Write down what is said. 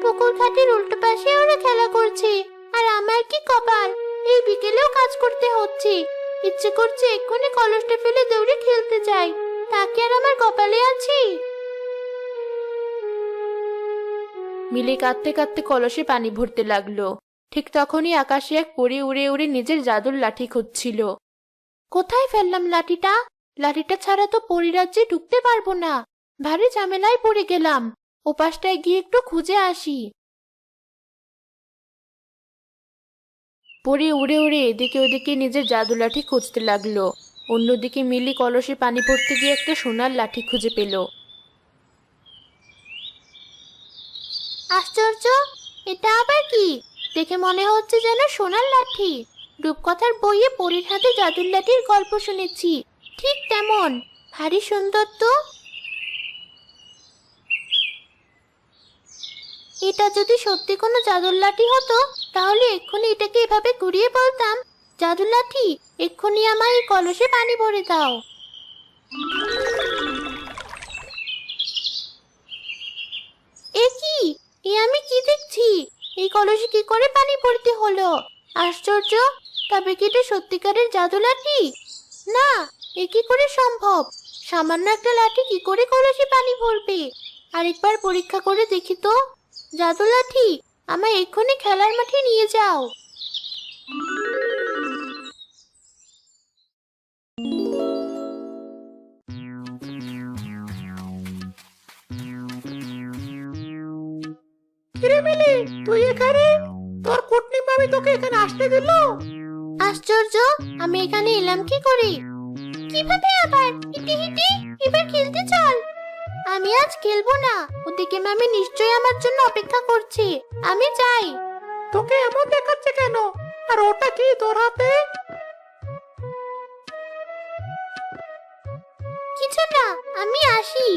পুকুর ঘাটের উল্টো পাশে ওরা খেলা করছে, আর আমার কি কপাল, এই বিকেলেও কাজ করতে হচ্ছে। ইচ্ছে করছে এক্ষুনি কলসটা ফেলে দৌড়ে খেলতে যাই, তাকে আর আমার কপালে আছে। মিলি কাঁদতে কাঁদতে কলসে পানি ভরতে লাগলো। ঠিক তখনই আকাশে এক পরী উড়ে উড়ে নিজের জাদুর লাঠি খুঁজছিল। কোথায় ফেললাম লাঠিটা? লাঠিটা ছাড়া তো পরিরাজ্যে ঢুকতে পারবো না। ভারী ঝামেলায় পড়ে গেলাম। ওপাশটায় গিয়ে একটু খুঁজে আসি। পরী উড়ে উড়ে এদিকে ওদিকে নিজের জাদু লাঠি খুঁজতে লাগলো। অন্যদিকে মিলি কলসে পানি ভরতে গিয়ে একটা সোনার লাঠি খুঁজে পেল। আশ্চর্য, এটা আবার কি? দেখে মনে হচ্ছে যেন সোনার লাঠি। রূপকথার বইয়ে পরীর হাতে জাদুর লাঠির গল্প শুনেছি, ঠিক তেমন। ভারী সুন্দর তো। এটা যদি সত্যি কোনো জাদুর লাঠি হতো, তাহলে এক্ষুনি এটাকে এভাবে ঘুরিয়ে বলতাম, জাদুর লাঠি, এক্ষুনি আমার এই কলসে পানি ভরে দাও। এ কি? এ আমি কি দেখছি? এই কলসে কি করে পানি ভরতে হলো? আশ্চর্য, তবে কি এটা সত্যিকারের জাদু লাঠি? না, এ কি করে সম্ভব? সামান্য একটা লাঠি কি করে কলসে পানি ভরবে? আরেকবার পরীক্ষা করে দেখি তো। জাদু লাঠি, আমায় এক্ষুনি খেলার মাঠে নিয়ে যাও। কিরে মিলি, তুই এখানে? তোর কুটনি মামি তোকে এখানে আসতে দিল? আশ্চর্য, আমি এখানে এলাম কি করে? কিভাবে আবার? হেঁটে হেঁটে? এবার খেলতে চল। আমি আজ খেলবো না। ওদিকে মামি নিশ্চয়ই আমার জন্য অপেক্ষা করছে। আমি যাই। তোকে এমন দেখাচ্ছে কেন? আর ওটা কি তোর হাতে? কিছু না, আমি আসি।